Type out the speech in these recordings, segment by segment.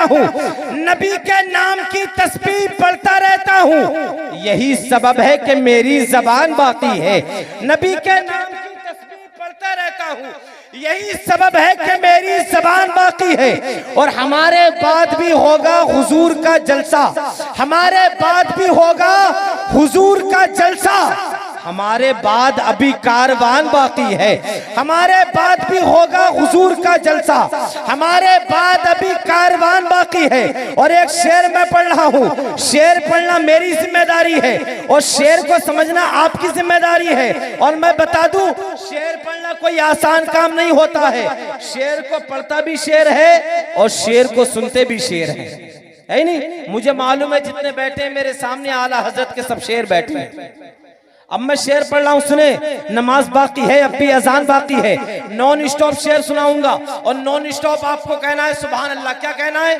हूँ, नबी के नाम की तस्बीह पढ़ता रहता हूँ। यही सबब है कि मेरी जबान बाकी है। नबी के नाम की तस्बीह पढ़ता रहता हूँ, यही सबब है कि मेरी जबान बाकी है। और हमारे बाद भी होगा हुजूर का जलसा, हमारे बाद भी होगा हुजूर का जलसा। हमारे बाद अभी कारवान बाकी है, हमारे बाद भी होगा हुजूर का जलसा, हमारे बाद अभी कारवान बाकी है। और एक शेर मैं पढ़ रहा हूँ, शेर पढ़ना मेरी जिम्मेदारी है और शेर को समझना आपकी जिम्मेदारी है। और मैं बता दूं, शेर पढ़ना कोई आसान काम नहीं होता है। शेर को पढ़ता भी शेर है और शेर को सुनते भी शेर है नहीं? मुझे मालूम है जितने बैठे हैं मेरे सामने आला हजरत के सब शेर बैठे हैं। अब मैं शेर पढ़ रहा हूं, सुने। नमाज बाकी है, अब भी अजान बाकी है। नॉन स्टॉप शेर सुनाऊंगा और नॉन स्टॉप आपको कहना है सुभान अल्लाह। क्या कहना है?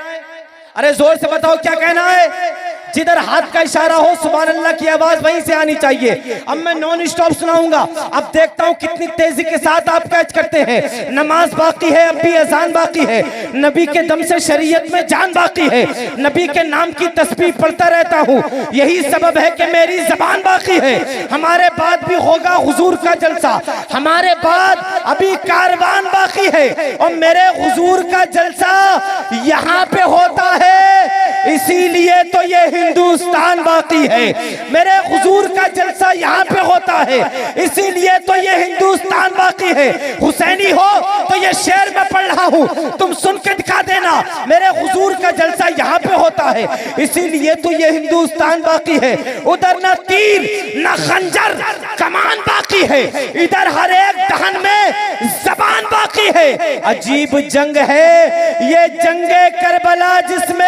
अरे जोर से बताओ क्या कहना है। जिधर हाथ का इशारा हो सुभान अल्लाह की आवाज वहीं से आनी चाहिए। अब मैं नॉन स्टॉप सुनाऊंगा, अब देखता हूं कितनी तेजी के साथ आप कैच करते हैं। नमाज बाकी है, अब भी अजान बाकी है, नबी के दम से शरीयत में जान बाकी है, नबी के नाम की तस्बीह पढ़ता रहता हूं, यही सबब है कि मेरी जबान बाकी है। हमारे बाद भी होगा हुजूर का जलसा, हमारे बाद अभी कारवान बाकी है। और मेरे हुजूर का जलसा यहाँ पे होता है, इसीलिए तो ये हिंदुस्तान बाकी है। मेरे हुजूर का जलसा यहाँ पे होता है, इसीलिए तो ये हिंदुस्तान बाकी है। हुसैनी हो तो ये शेर मैं पढ़ रहा हूँ, तुम सुन के दिखा देना। मेरे हुजूर का जलसा यहाँ पे होता है, इसीलिए तो ये हिंदुस्तान बाकी है। उधर ना तीर ना खंजर कमान बाकी है, इधर हर एक दहन में जबान बाकी है। अजीब जंग है ये जंगे करबला, जिसमें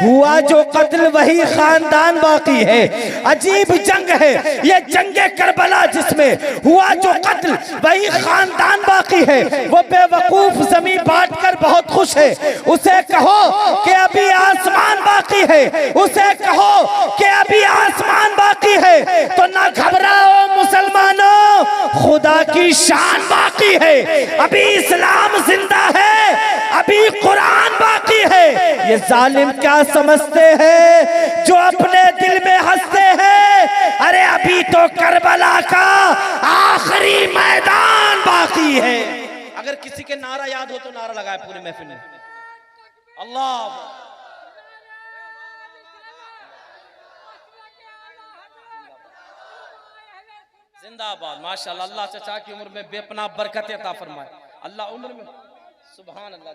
हुआ जो कत्ल वही खानदान बाकी है। अजीब जंग है ये जंगे करबला, जिसमें हुआ जो कत्ल वही खानदान बाकी है। वो बेवकूफ जमीन बांट कर बहुत खुश है, उसे कहो कि अभी आसमान बाकी है, उसे कहो कि अभी आसमान बाकी है। तो ना घबराओ मुसलमानों, खुदा की शान बाकी है। अभी इस्लाम जिंदा है, अभी कुरान बाकी है। ये जालिम क्या समझते हैं जो अपने दिल में हंसते हैं? अरे अभी तो करबला का आखिरी मैदान बाकी है। अगर किसी के नारा याद हो तो नारा लगाए पूरे महफिल में। अल्लाह जिंदाबाद। माशाअल्लाह, अल्लाह चचा की उम्र में बेपनाह बरकत अता फरमाए। अल्लाह उम्र में, सुभान अल्लाह।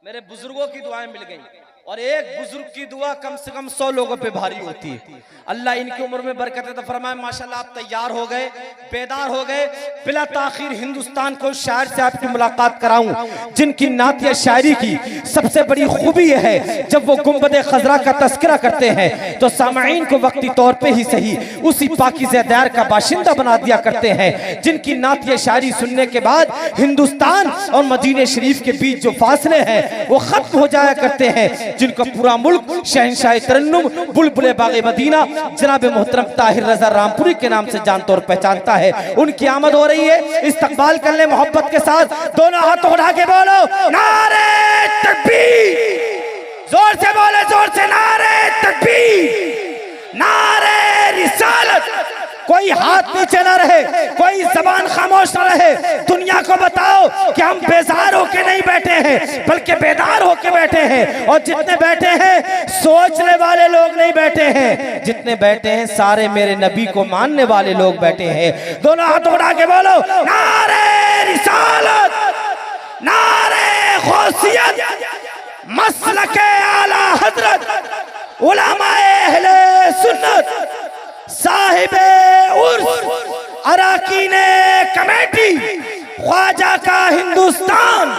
मेरे बुजुर्गों की दुआएं मिल गई और एक बुजुर्ग की दुआ कम से कम 100 लोगों पे भारी होती है। अल्लाह इनकी उम्र में बरकत अता फरमाए। माशाअल्लाह आप तैयार हो गए, बेदार हो गए। बिला ताखीर हिंदुस्तान को शायर से आपकी मुलाकात कराऊं जिनकी नात या शायरी की सबसे बड़ी खूबी है, जब वो गुंबद खजरा का तस्करा करते हैं तो सामाईन को वक्ती तौर पे ही सही उसी पाकीज़ा दार का बाशिंदा बना दिया करते हैं। जिनकी नात या शायरी सुनने के बाद हिंदुस्तान और मदीने शरीफ के बीच जो फासले हैं वो खत्म हो जाया करते हैं। जिनको पूरा मुल्क शहंशाह तरन्नुम बुलबुल बाग़े मदीना जनाब मोहतरम ताहिर रजा रामपुरी के नाम से जानता और पहचानता है। उनकी आमद हो रही है, इस्तकबाल कर ले मोहब्बत के साथ। दोनों हाथ उठा के बोलो नारे तकबीर, जोर से बोले, जोर से नारे तकबीर, नारे रिसालत। कोई हाथ नीचे ना रहे, कोई जबान खामोश ना रहे। दुनिया को बताओ कि हम बेजार होके नहीं बैठे हैं बल्कि बेदार होके बैठे हैं। और जितने बैठे हैं सोचने वाले लोग नहीं बैठे हैं, जितने बैठे हैं सारे मेरे नबी को मानने वाले लोग बैठे हैं। दोनों हाथ उठा के बोलो नारे रिसालत, नारे गौसियत, मसलके आला हजरत उलमाए अहले सुन्नत, साहिबे उर्स अराकीने कमेटी, ख्वाजा का हिंदुस्तान,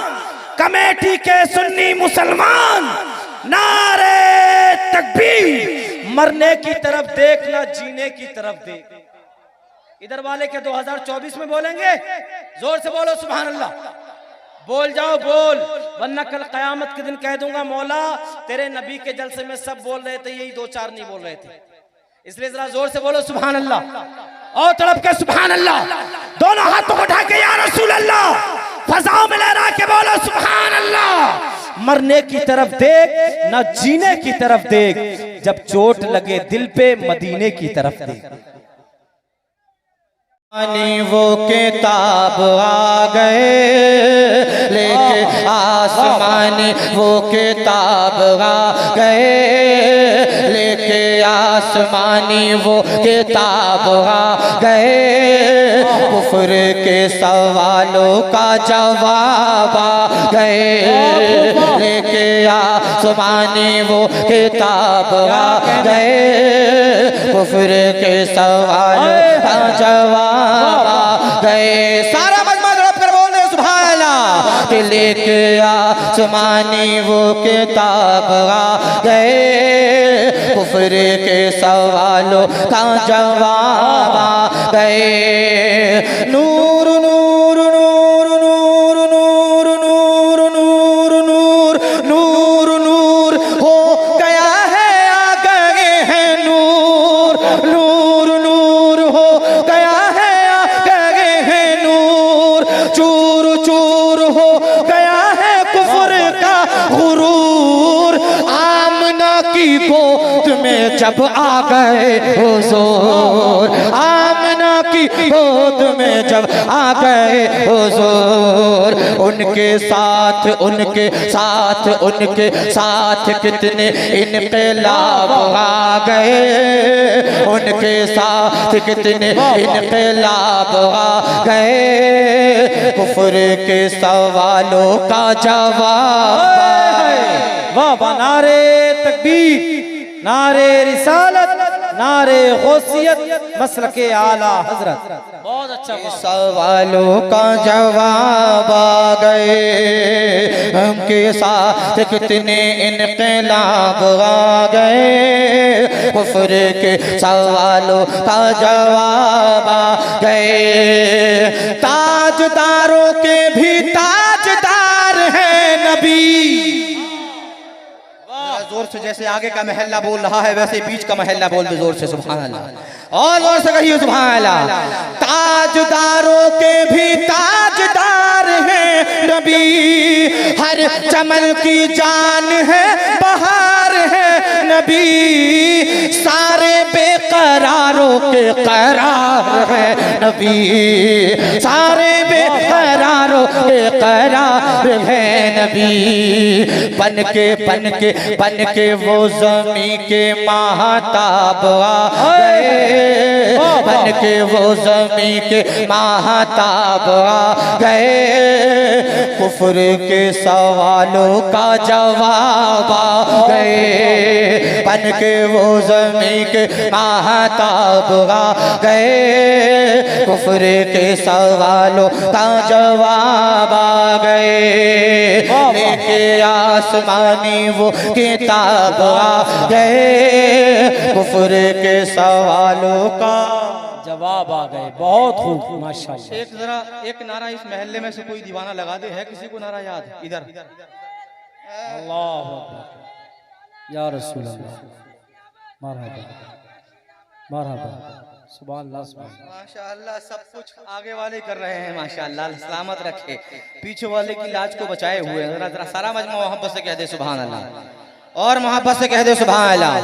कमेटी के सुन्नी मुसलमान, नारे तकबीर। मरने की तरफ देख ना जीने की तरफ देख। इधर वाले के 2024 में बोलेंगे, जोर से बोलो सुभान अल्लाह। बोल जाओ बोल, वरना कल कयामत के दिन कह दूंगा मौला तेरे नबी के जलसे में सब बोल रहे थे, यही 2-4 नहीं बोल रहे थे। इसलिए जरा जोर से बोलो सुभान अल्लाह और तड़प के सुभान अल्लाह। दोनों हाथों को उठा के या रसूल अल्लाह, फजाओं में लहरा के बोलो सुभान अल्लाह। मरने की तरफ देख, न जीने की तरफ देख, जब चोट लगे दिल पे मदीने की तरफ देख। वो किताब आ गए लेके आसमानी, वो किताब आ गए लेके आसमानी, वो किताब आ गए। कुफ्र के सवालों का जवाब आ गए लेके आसमानी, वो किताब आ गए। कुफ्र के सवालों का जवाब गए। सारा मजमा तड़प कर बोल दे सुभान अल्लाह। कि लेके आसमानी वो किताब आ गए, कुफ्र के सवालों का जवाब आ गए। नूर नूर नूर नूर नूर नूर नूर नूर नूर नूर हो गया है, आ गए हैं नूर। नूर नूर हो गया है, चूर चूर हो गया है कुफ्र का गुरूर। आमना की गोद में जब आ गए हुजूर, आमना की गोद में जब आ गए हुजूर। उनके साथ उनके साथ उनके साथ कितने इनकलाब आ गए, उनके साथ कितने इनकलाब आ गए। कुफ्र के सवालों का जवाब। वाह, नारे तकबीर, नारे रिसालत, नारे गौसियत, मसलके आला हजरत। बहुत अच्छा। सवालों का जवाब आ गए, उनके साथ कितने इनकलाब आ गए। कुफ्र के सवालों का जवाब आ गए। ताजदारों के भी ताजदार है नबी। जोर से जैसे आगे का महल्ला बोल रहा है वैसे बीच का महल्ला बोल दो जोर से सुभान अल्लाह। और जोर से कहिए सुभान अल्लाह। ताजदारों के भी ताजदार हैं नबी, हर चमन की जान है, बहार है नबी। सारे बेकरारों के करार है नबी, सारे बेकरारों के करार है नबी। बन के वो ज़मीं के महताब आ गए, बन के वो ज़मीं के महताब आ गए। कुफ्र के सवालों का जवाब आ गए, बन के वो ज़मीं के महताब आ गए। कुफ्र के सवालों का जवाब आ गए। लेके आसमानी वो किताब आ गए, कुफ्र के सवालों का जवाब आ गए। बहुत खूब, माशाअल्लाह। एक जरा एक नारा इस महल्ले में से कोई दीवाना लगा दे, है किसी को नारा याद? इधर अल्लाह अकबर या रसूल अल्लाह, मरहबा मरहबा, सुभान अल्लाह सुभान अल्लाह। माशाअल्लाह सब कुछ आगे वाले कर रहे हैं माशाअल्लाह, सलामत रखे, पीछे वाले की लाज को बचाए हुए। जरा सारा मजमा मोहब्बत से कह दे सुभान अल्लाह, और मोहब्बत से कह दे सुभान अल्लाह।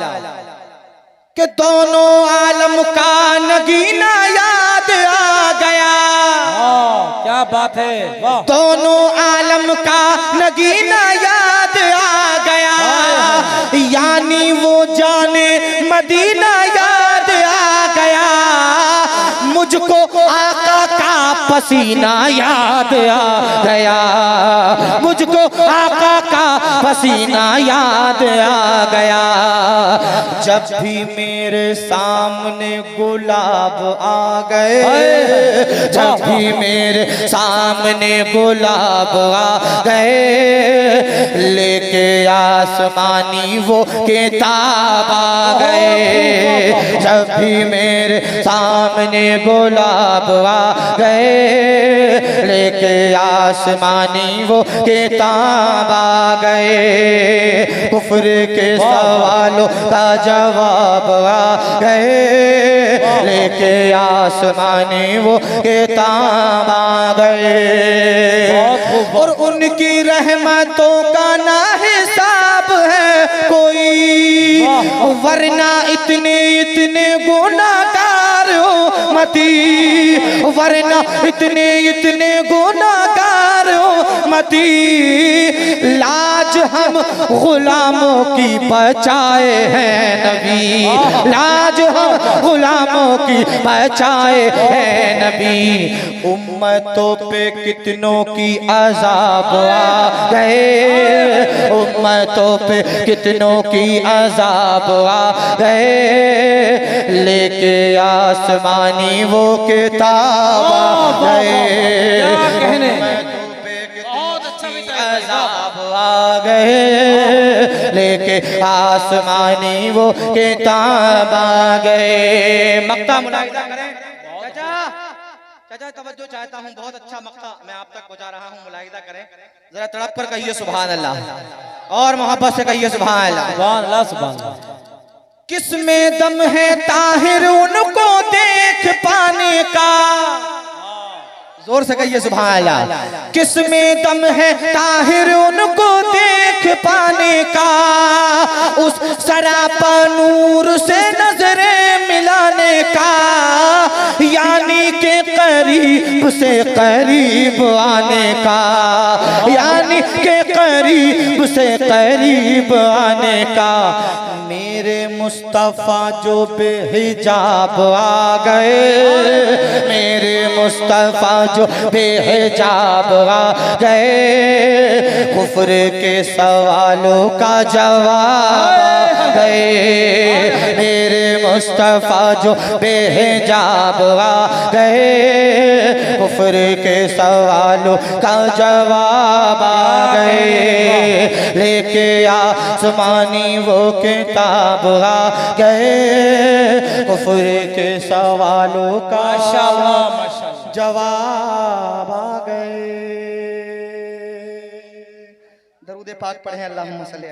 कि दोनों आलम का नगीना याद आ गया। क्या बात है, वाह। दोनों आलम का नगीना याद आ गया, यानी वो जाने मदीना याद आ गया। मुझको आका का पसीना याद आ गया, मुझको आका का पसीना याद आ गया। जब भी मेरे सामने गुलाब आ गए, जब भी मेरे सामने गुलाब आ गए। लेके आसमानी वो किताब आ गए, जब भी मेरे सामने गुलाब आ गए। लेके आसमानी वो किताब आ गए। कुफ्र के सवालों का जवाब आ गए। लेके आसमानी वो किताब आ गए। और उनकी रहमतों का ना हिसाब है कोई, वरना इतने इतने गुनाहगार उम्मती, वरना इतने इतने गुनाहगार उम्मती, लाज हम गुलामों की बचाए हैं नबी, लाज हम गुलामों की बचाए हैं नबी। उम्मतों पे कितनों की अज़ाब आ गए, उम्मतों पे कितनों की अज़ाब आ गए, लेके आसमानी वो किताब आ गए, अज़ाब आ गए, लेके आसमानी वो किताब आ गए। मक्ता मुलाहिज़ा करें चाचा, तवज्जो चाहता हूँ, बहुत अच्छा मक्ता मैं आप तक पहुँचा रहा हूँ, मुलाहिज़ा करें जरा, तड़प कर कहिए सुभान अल्लाह और मोहब्बत से कहिए सुभान अल्लाह। सुभान अल्लाह सुभान अल्लाह। किसमें दम है ताहिर उनको देख पाने का, जोर से कहिए सुभान अल्लाह। किसमें दम है ताहिर उनको देख पाने का, उस सरापा नूर से नजरें मिलाने का, यानी के करीब से करीब आने का, यानी के करीब से करीब आने का। मेरे मुस्तफा जो बेहिजाब आ गए, मेरे मुस्तफा जो बेहिजाब आ गए, कुफ्र के सवालों का जवाब आ गए, मेरे मुस्तफा जो बेहिजाब आ गए, कुफ्र के सवालों का जवाब आ गए, लेके आसमानी वो किताब आ गए, कुफ्र के सवालों का जवाब आ गए। दरूद पाक पढ़े अल्लाहुम्मा सल्ली